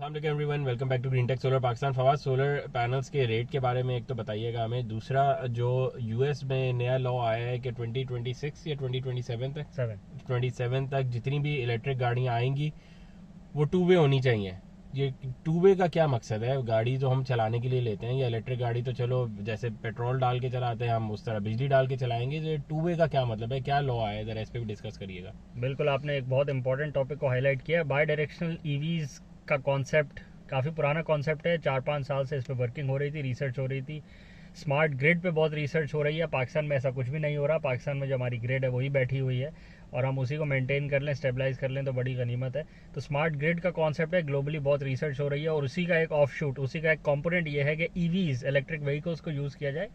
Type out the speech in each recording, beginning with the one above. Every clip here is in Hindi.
अस्सलाम वालेकुम everyone, welcome back to green tech solar Pakistan. Fawad, solar panels के रेट के बारे में एक तो बताइएगा हमें। दूसरा, जो यूएस में नया लॉ आया है कि 2026 या 2027 तक 27 तक जितनी भी इलेक्ट्रिक गाड़ियाँ आएंगी वो टू वे होनी चाहिए। ये टू वे का क्या मकसद है? गाड़ी जो हम चलाने के लिए लेते हैं, या इलेक्ट्रिक गाड़ी तो चलो जैसे पेट्रोल डाल के चलाते हैं हम, उस तरह बिजली डाल के चलाएंगे। तो टू वे का क्या मतलब है, क्या लॉ आया है, जरा इस पर भी डिस्कस करिएगा। बिल्कुल, आपने एक बहुत इंपॉर्टेंट टॉपिक को हाईलाइट किया। बाई डायरेक्शनल ईवीज का कॉन्सेप्ट काफ़ी पुराना कॉन्सेप्ट है। 4-5 साल से इस पर वर्किंग हो रही थी, रिसर्च हो रही थी। स्मार्ट ग्रिड पे बहुत रिसर्च हो रही है। पाकिस्तान में ऐसा कुछ भी नहीं हो रहा। पाकिस्तान में जो हमारी ग्रिड है वही बैठी हुई है, और हम उसी को मेंटेन कर लें, स्टेबलाइज कर लें तो बड़ी गनीमत है। तो स्मार्ट ग्रिड का कॉन्सेप्ट है, ग्लोबली बहुत रिसर्च हो रही है, और उसी का एक ऑफ शूट, उसी का एक कॉम्पोनेंट ये है कि ईवीज, इलेक्ट्रिक व्हीकल्स को यूज़ किया जाए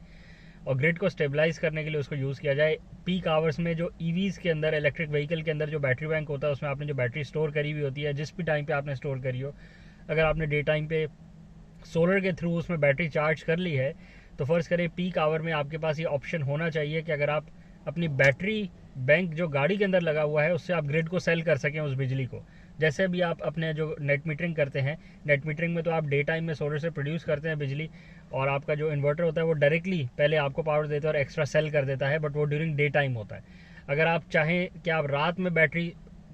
और ग्रिड को स्टेबलाइज करने के लिए उसको यूज़ किया जाए। पीक आवर्स में जो ईवीज़ के अंदर, इलेक्ट्रिक व्हीकल के अंदर जो बैटरी बैंक होता है, उसमें आपने जो बैटरी स्टोर करी हुई होती है, जिस भी टाइम पे आपने स्टोर करी हो, अगर आपने डे टाइम पे सोलर के थ्रू उसमें बैटरी चार्ज कर ली है, तो फ़र्ज़ करें पीक आवर में आपके पास ये ऑप्शन होना चाहिए कि अगर आप अपनी बैटरी बैंक जो गाड़ी के अंदर लगा हुआ है उससे आप ग्रिड को सेल कर सकें उस बिजली को। जैसे अभी आप अपने जो नेट मीटरिंग करते हैं, नेट मीटरिंग में तो आप डे टाइम में सोलर से प्रोड्यूस करते हैं बिजली, और आपका जो इन्वर्टर होता है वो डायरेक्टली पहले आपको पावर देता है और एक्स्ट्रा सेल कर देता है, बट वो ड्यूरिंग डे टाइम होता है। अगर आप चाहें कि आप रात में बैटरी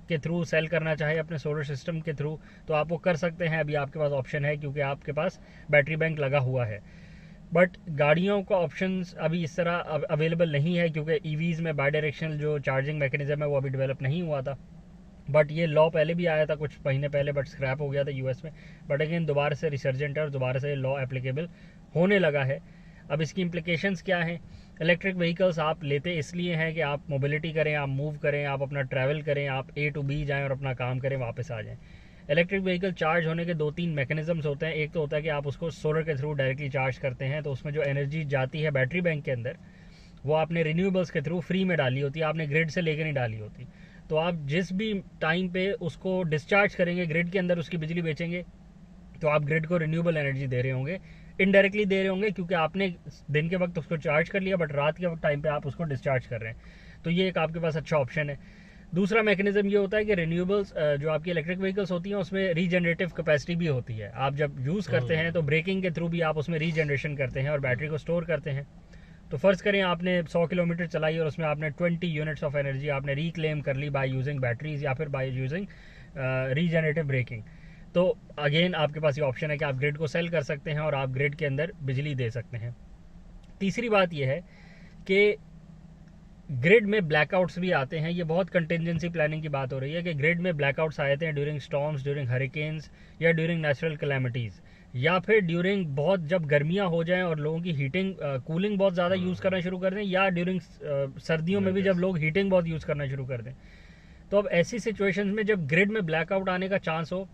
के थ्रू सेल करना चाहें अपने सोलर सिस्टम के थ्रू, तो आप वो कर सकते हैं। अभी आपके पास ऑप्शन है क्योंकि आपके पास बैटरी बैंक लगा हुआ है। बट गाड़ियों का ऑप्शंस अभी इस तरह अवेलेबल नहीं है, क्योंकि ईवीज़ में बाई डायरेक्शनल जो चार्जिंग मैकेनिज्म है वो अभी डेवलप नहीं हुआ था। बट ये लॉ पहले भी आया था कुछ महीने पहले, बट स्क्रैप हो गया था यूएस में। बट अगेन दोबारा से रिसर्जेंट है और दोबारा से लॉ एप्लीकेबल होने लगा है। अब इसकी इम्प्लीकेशंस क्या हैं? इलेक्ट्रिक व्हीकल्स आप लेते इसलिए हैं कि आप मोबिलिटी करें, आप मूव करें, आप अपना ट्रैवल करें, आप ए टू बी जाएँ और अपना काम करें, वापस आ जाएँ। इलेक्ट्रिक व्हीकल चार्ज होने के 2-3 मैकेनिज्म्स होते हैं। एक तो होता है कि आप उसको सोलर के थ्रू डायरेक्टली चार्ज करते हैं, तो उसमें जो एनर्जी जाती है बैटरी बैंक के अंदर, वो आपने रिन्यूएबल्स के थ्रू फ्री में डाली होती है, आपने ग्रिड से लेकर नहीं डाली होती। तो आप जिस भी टाइम पे उसको डिस्चार्ज करेंगे ग्रिड के अंदर, उसकी बिजली बेचेंगे, तो आप ग्रिड को रिन्यूएबल एनर्जी दे रहे होंगे, इनडायरेक्टली दे रहे होंगे, क्योंकि आपने दिन के वक्त उसको चार्ज कर लिया, बट रात के टाइम पे आप उसको डिस्चार्ज कर रहे हैं। तो ये एक आपके पास अच्छा ऑप्शन है। दूसरा मैकेनिज्म ये होता है कि रिन्यूएबल्स जो आपकी इलेक्ट्रिक व्हीकल्स होती हैं उसमें रीजनरेटिव कैपेसिटी भी होती है। आप जब यूज़ करते हैं तो ब्रेकिंग के थ्रू भी आप उसमें रीजनरेशन करते हैं और बैटरी को स्टोर करते हैं। तो फ़र्ज़ करें आपने 100 किलोमीटर चलाई और उसमें आपने 20 यूनिट्स ऑफ एनर्जी आपने रिक्लेम कर ली बाय यूजिंग बैटरीज या फिर बाय यूजिंग रीजनरेटिव ब्रेकिंग। तो अगेन आपके पास ये ऑप्शन है कि आप ग्रिड को सेल कर सकते हैं और आप ग्रिड के अंदर बिजली दे सकते हैं। तीसरी बात यह है कि ग्रिड में ब्लैकआउट्स भी आते हैं। ये बहुत कंटिजेंसी प्लानिंग की बात हो रही है कि ग्रिड में ब्लैकआउट्स आए थे ड्यूरिंग स्टॉर्म्स, ड्यूरिंग हरिकेन्स, या ड्यूरिंग नेचुरल कैलेमिटीज़, या फिर ड्यूरिंग बहुत जब गर्मियाँ हो जाएं और लोगों की हीटिंग कूलिंग बहुत ज़्यादा यूज़ करना शुरू कर दें, या ड्यूरिंग सर्दियों में भी जब लोग हीटिंग बहुत यूज़ करना शुरू कर दें। तो अब ऐसी सिचुएशंस में जब ग्रिड में ब्लैकआउट आने का चांस हो,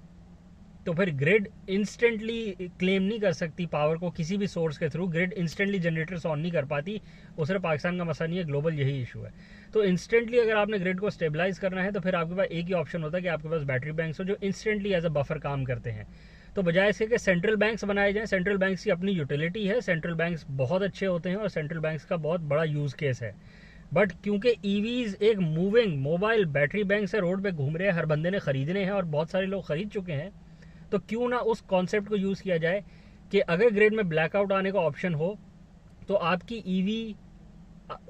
तो फिर ग्रिड इंस्टेंटली क्लेम नहीं कर सकती पावर को किसी भी सोर्स के through. Grid instantly generators on नहीं कर पाती। वो सिर्फ पाकिस्तान का मसला नहीं है, ग्लोबल यही इशू है। तो इंस्टेंटली अगर आपने ग्रिड को स्टेबलाइज करना है तो फिर आपके पास एक ही ऑप्शन होता है कि आपके पास बैटरी बैंक्स हो जो इंस्टेंटली एज अ बफर काम करते हैं। तो बजाय इसके कि सेंट्रल बैंक्स बनाए जाएं, सेंट्रल बैंक्स की अपनी यूटिलिटी है, सेंट्रल बैंक्स बहुत अच्छे होते हैं और सेंट्रल बैंक्स का बहुत बड़ा यूज़ केस है। बट क्योंकि ईवीज एक मूविंग मोबाइल बैटरी बैंक से रोड पे घूम रहे हैं, हर बंदे ने खरीदने हैं और बहुत सारे लोग खरीद चुके हैं, तो क्यों ना उस कॉन्सेप्ट को यूज़ किया जाए कि अगर ग्रिड में ब्लैकआउट आने का ऑप्शन हो तो आपकी ईवी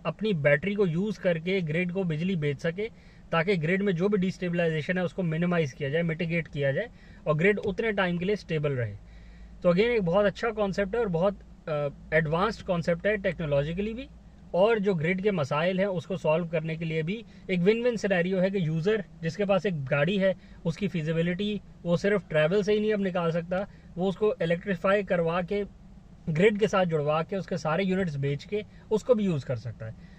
अपनी बैटरी को यूज़ करके ग्रिड को बिजली बेच सके, ताकि ग्रिड में जो भी डिस्टेबलाइजेशन है उसको मिनिमाइज़ किया जाए, मिटिगेट किया जाए, और ग्रिड उतने टाइम के लिए स्टेबल रहे। तो अगेन एक बहुत अच्छा कॉन्सेप्ट है और बहुत एडवांस्ड कॉन्सेप्ट है टेक्नोलॉजिकली भी, और जो ग्रिड के मसाइल हैं उसको सॉल्व करने के लिए भी एक विन विन सिनेरियो है कि यूज़र जिसके पास एक गाड़ी है उसकी फिजिबिलिटी वो सिर्फ ट्रैवल से ही नहीं अब निकाल सकता, वो उसको इलेक्ट्रीफाई करवा के ग्रिड के साथ जुड़वा के उसके सारे यूनिट्स बेच के उसको भी यूज़ कर सकता है।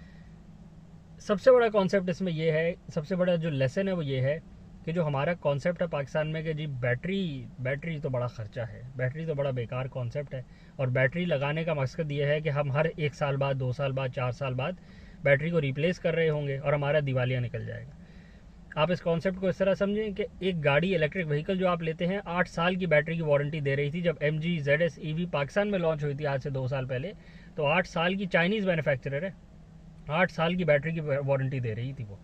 सबसे बड़ा कॉन्सेप्ट इसमें यह है, सबसे बड़ा जो लेसन है वो ये है कि जो हमारा कॉन्सेप्ट है पाकिस्तान में कि जी बैटरी तो बड़ा ख़र्चा है, बैटरी तो बड़ा बेकार कॉन्सेप्ट है, और बैटरी लगाने का मकसद ये है कि हम हर 1 साल बाद, 2 साल बाद, 4 साल बाद बैटरी को रिप्लेस कर रहे होंगे और हमारा दिवालिया निकल जाएगा। आप इस कॉन्सेप्ट को इस तरह समझें कि एक गाड़ी इलेक्ट्रिक व्हीकल जो आप लेते हैं 8 साल की बैटरी की वारंटी दे रही थी। जब MG ZS EV पाकिस्तान में लॉन्च हुई थी आज से 2 साल पहले, तो 8 साल की, चाइनीज़ मैन्युफैक्चरर है, 8 साल की बैटरी की वारंटी दे रही थी वो।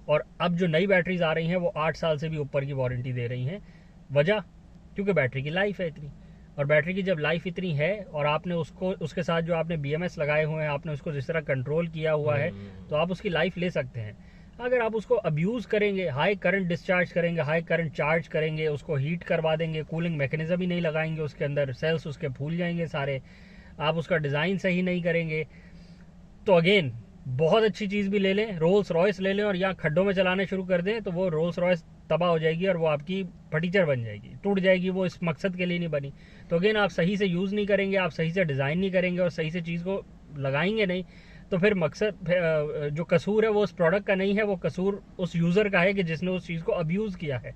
और अब जो नई बैटरीज आ रही हैं वो 8 साल से भी ऊपर की वारंटी दे रही हैं। वजह क्योंकि बैटरी की लाइफ है इतनी, और बैटरी की जब लाइफ इतनी है और आपने उसको उसके साथ जो आपने BMS लगाए हुए हैं, आपने उसको जिस तरह कंट्रोल किया हुआ है, तो आप उसकी लाइफ ले सकते हैं। अगर आप उसको अब्यूज़ करेंगे, हाई करंट डिस्चार्ज करेंगे, हाई करंट चार्ज करेंगे, उसको हीट करवा देंगे, कूलिंग मैकेनिज्म ही नहीं लगाएंगे उसके अंदर, सेल्स उसके फूल जाएंगे सारे, आप उसका डिज़ाइन सही नहीं करेंगे, तो अगेन बहुत अच्छी चीज़ भी ले लें, रोल्स रॉयस ले लें और यहाँ खड्डों में चलाने शुरू कर दें, तो वो रोल्स रॉयस तबाह हो जाएगी और वो आपकी फटीचर बन जाएगी, टूट जाएगी, वो इस मकसद के लिए नहीं बनी। तो अगेन आप सही से यूज़ नहीं करेंगे, आप सही से डिज़ाइन नहीं करेंगे और सही से चीज़ को लगाएंगे नहीं, तो फिर मकसद जो कसूर है वो उस प्रोडक्ट का नहीं है, वो कसूर उस यूज़र का है कि जिसने उस चीज़ को अब्यूज़ किया है।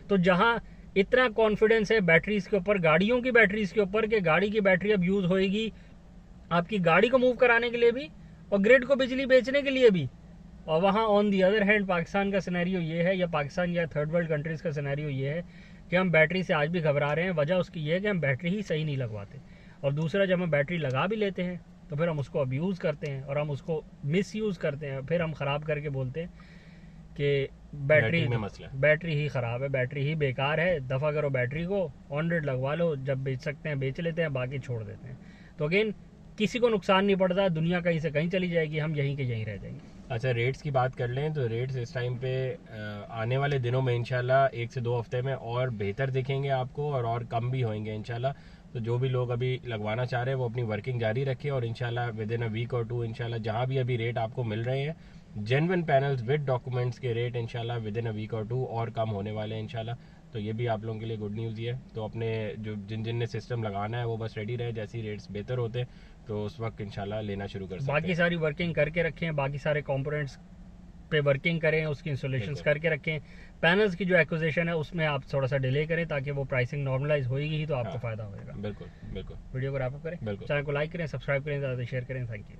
तो जहाँ इतना कॉन्फिडेंस है बैटरीज़ के ऊपर, गाड़ियों की बैटरीज़ के ऊपर, कि गाड़ी की बैटरी अब यूज़ होएगी आपकी गाड़ी को मूव कराने के लिए भी और ग्रिड को बिजली बेचने के लिए भी, और वहाँ on the other hand Pakistan का सिनेरियो ये है, या पाकिस्तान या थर्ड वर्ल्ड कंट्रीज़ का सिनेरियो ये है कि हम बैटरी से आज भी घबरा रहे हैं। वजह उसकी ये है कि हम बैटरी ही सही नहीं लगवाते, और दूसरा जब हम बैटरी लगा भी लेते हैं तो फिर हम उसको अब्यूज़ करते हैं और हम उसको मिस यूज़ करते हैं, फिर हम ख़राब करके बोलते हैं कि बैटरी ही ख़राब है, बैटरी ही बेकार है, दफ़ा करो बैटरी को, 100 लगवा लो, जब बेच सकते हैं बेच लेते हैं, बाकी छोड़ देते हैं। तो अगेन किसी को नुकसान नहीं पड़ता, दुनिया कहीं से कहीं चली जाएगी, हम यहीं के यहीं रह जाएंगे। अच्छा, रेट्स की बात कर लें तो रेट्स इस टाइम पे आने वाले दिनों में इंशाल्लाह 1 से 2 हफ्ते में और बेहतर दिखेंगे आपको, और कम भी होंगे इंशाल्लाह। तो जो भी लोग अभी लगवाना चाह रहे हैं वो अपनी वर्किंग जारी रखें, और इंशाल्लाह विद इन अ वीक और 2 इंशाल्लाह जहाँ भी अभी रेट आपको मिल रहे हैं जेन्युइन पैनल्स विद डॉक्यूमेंट्स के रेट इंशाल्लाह विद इन अ वीक और 2 और कम होने वाले हैं इंशाल्लाह। तो ये भी आप लोगों के लिए गुड न्यूज़ ही है। तो अपने जो जिन ने सिस्टम लगाना है वो बस रेडी रहे, जैसी रेट्स बेहतर होते तो उस वक्त इंशाल्लाह लेना शुरू कर सकते हैं। बाकी सारी वर्किंग करके रखें, बाकी सारे कंपोनेंट्स पे वर्किंग करें, उसकी इंस्टॉलेशंस करके रखें। पैनल्स की जो एक्विजिशन है उसमें आप थोड़ा सा डिले करें ताकि वो प्राइसिंग नॉर्मलाइज होएगी ही तो आपको फायदा होएगा। बिल्कुल बिल्कुल। वीडियो को रैप अप करें, चैनल को लाइक करें, सब्सक्राइब करें, ज़्यादा शेयर करें। Thank you.